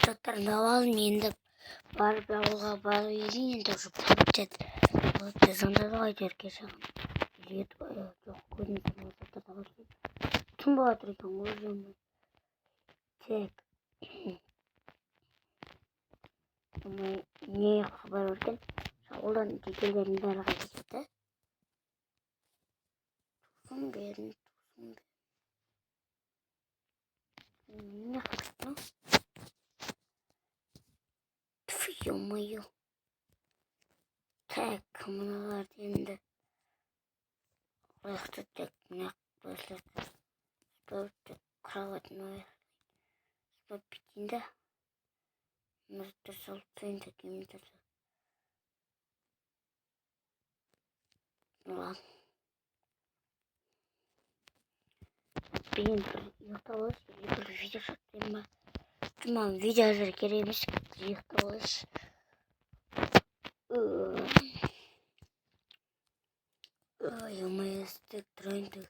заттарымды алып енді барып ауылға барып едім, енді уже болып звондады ғой әйтеуір жоқ көрінетін заттарды алып едім. Түн болатыр екен ғой жаман. Тек не хабар өркен ауылдан жекелердің бәрі қайтып кетті. Тусын берін. Не хотел? Ё-моё. Так, мыналар енді. Ояқты тек мына басылып. Спорт кроватьной. Спорт питинде. Мұртты салып да кемітір. Ну ладно. Блин, ұйықталыш, бір видео шаттайым ба? Думам, видео әзір керемес, ұйықталыш. Ё-моё, стек, тройндық.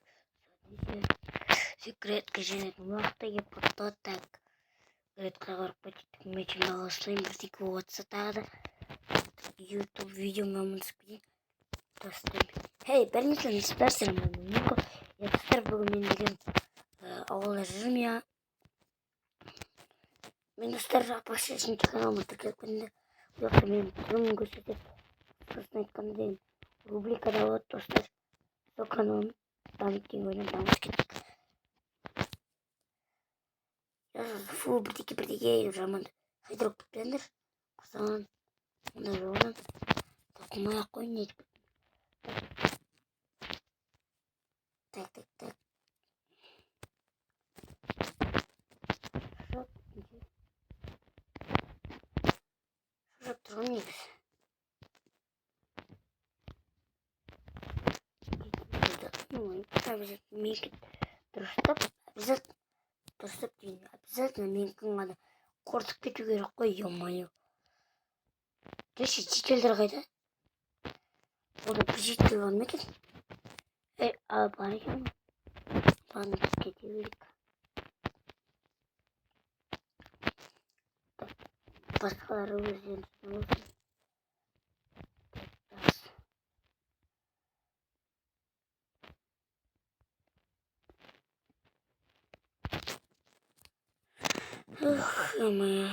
Секретка женетін уақытта еп құттығы так. Секретка қарып бәтеттік мечімді алашылайым, бірдегі отса тағыда. YouTube видео мамын спиден. Хей, бәрнесілін іспәр сәлем. Епістер бүгін мен деген ауылда жүрім я. Мен достар апасы үшін каналыма тіркеліп кетті. Бұл жақта мен түрімін көрсетіп, сосын айтқанда деген рубрикада болады достар. Сол каналым дамып кейін ойнап дамып кеттік. Фу, бірдеге жаманды. Хайдырып кетпендір. Құсаған, онда жоғынан. Тоқымай-ақ қойын етіп. Так. Шырап тұрған негіз. Обязательно мекін дұрыстап, обязательно менкін ғана қортып кету керек қой, ё-моё. Деші, жителдер қайда? Ода бір жителер бар ма екен? Бар екен. Ладно, біз кете берейік. Басқалары өздерін түсініп. Ё-моё.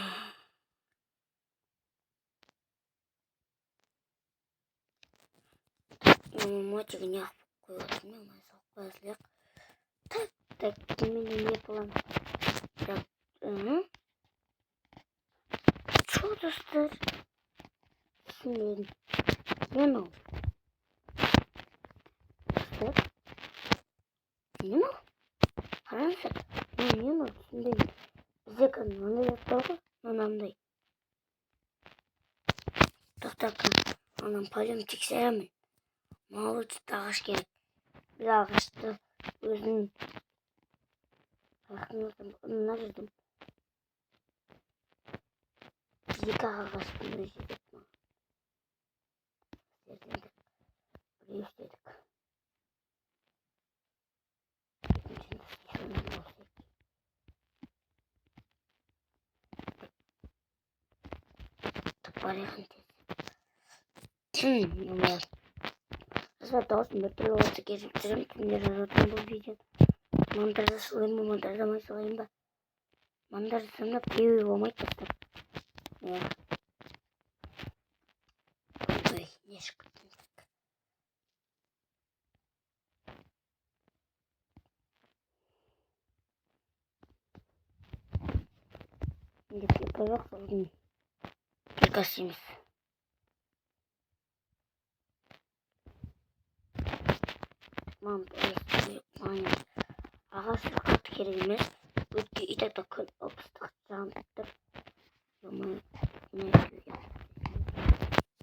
Матчыға не қойып қойып отыр ма? Салып қойасылық. Так, мен не план? Так, Чё достар? Түсінбедім. Не мынау? Достар? Не мынау? Қараңыздар. Не мынау? Түсінбедім. Бізде кәдімгі мынандай заттар ғой, мынандай. Тоқтап, анам пойдем тексеремін. Мал өтіп ағаш керек. Біз ағашты өзінің мына жүрдім. Екі ағаштың өзі едік ма? Біреу істедік. Парихан тез. Жазба дауысын бір түрлі болса кезіп жүрім. Түнде жазатын бұл видео. Монтаж жасылайын ба, монтаждамай салайын ба? Монтаж жасамда біреуі болмайды достар. Ой, не шықпын. Енді клипа жоқ, соғын кликасымыз. Ағаш қатты керек емес. Өтке итақта күн опыстық жанып тұр.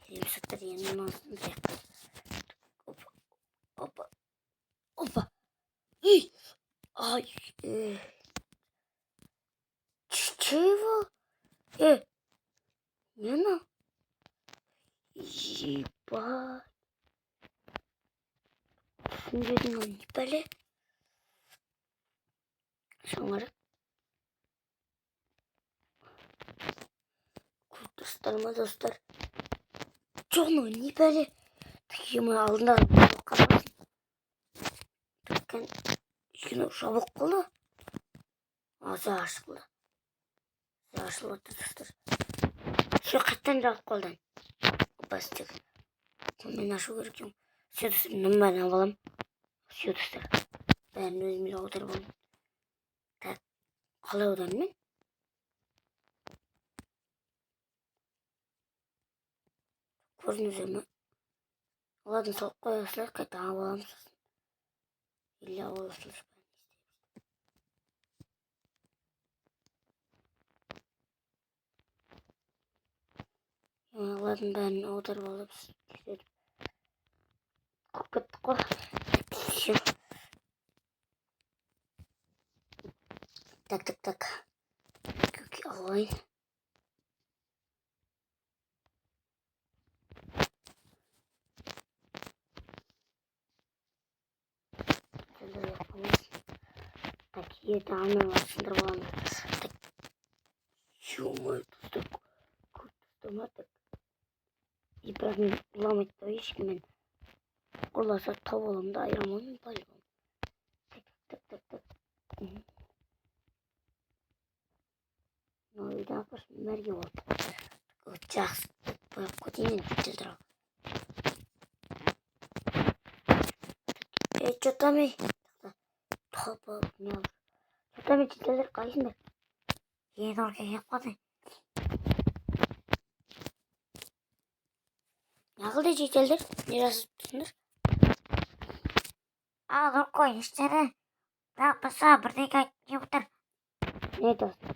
Керемсаттар енін алсын сияқты. Опа. Ай. Чего? Не на? Ебать. Түсінбедім ол не бәле? Шоңырық. Tanıştırma dostlar. Canı ne böyle? Takımı aldığında kalmasın. Bakın şunu çabuk kılı. Ağzı aşıklı. Aşıklı dostlar. Şu kattan da koldan. Bastık. Ben aşağı göreceğim. Şu dostlar ben alalım. Şu dostlar. Ben özümle oturup tak. Kalıyordan mı? Gördünüz mü? Oladın soğuk koyuyorsunuz. Kaytan havalamsız. İlla havalasınız. Oladın ben oturup alıp istedim. Kokut koy. Şu. Tak tak tak. Kökü alayım. Şöyle yapalım. Tak 7 tane var. Sındırmalı. Tak. Şu mu tuttuk. Kurtulma tak. İbrahim Lamet da hiç kimin. Kulasa tavolumda ayıramam. Bayılmam. Tak tak tak tak. No, bir daha yaparsın. Mergi oldu. Uçak. Böyle kutinin bitirdir. Çatami. Tapa ne olur. Çatami bitirdir. Kayındır. Yeni oraya yapmadı. Nakılda bitirdir. Neresi tutundur. Dur koy işte de. Daha sabır yaptır. Ne dostum?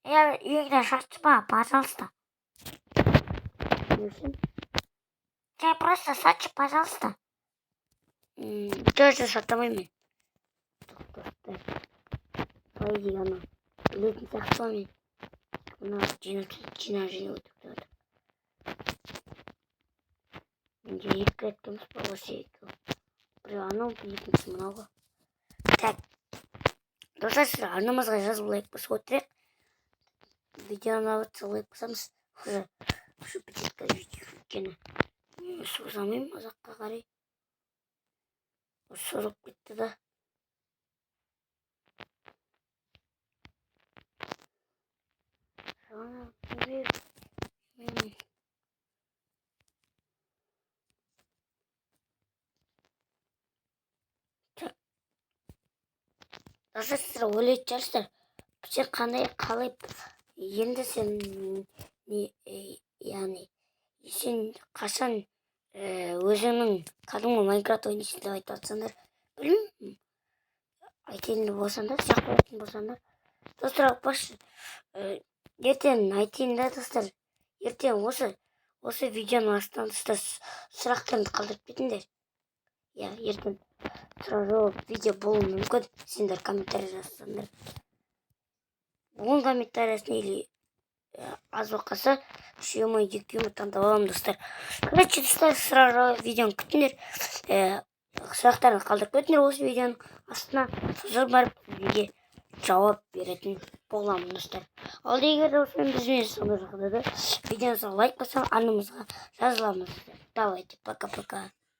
Я Игорь Шарчба, пожалуйста. Я просто Сачи, пожалуйста. Тоже шатамами. Пойди, она. Летний захвами. Она Чина живет. Где искать там спалосейку. Прямо видно много. Так. Достаточно, одно мозга сейчас лайк посмотреть. Видео на целый пасамс. Уже пятитка видео. Şu zamayım azakka gari. 40 bitti de. Sonra bir Nasıl sıra öyle çalıştır. Küçük kanaya kalıp енді sen yani sen kaçan өзіңнің кәдімгі Майнкрафт ойнайсың деп айтып жатсаңдар білмеймін айтайын деп болсаңдар сақ болатын болсаңдар достар баш ертең айтайын да достар ертең осы видеоның астынан достар сұрақтарыңды қалдырып кетіңдер иә ертең сұрақ жауап видео болуы мүмкін сендер комментарий жазсаңдар бұның комментариясына или аз оқаса үшеуі екеуі таңдап аламын достар. Короче достар сұрақ жауап видеоны күтіңдер. Сұрақтарыңды қалдырып кетіңдер осы видеоның астына. Сосын барып сізге жауап беретін боламын достар. Ал егер осымен бізбен сондай жағдайда видеоңызға лайк бассаң арнамызға жазыламыз. Давайте пока-пока.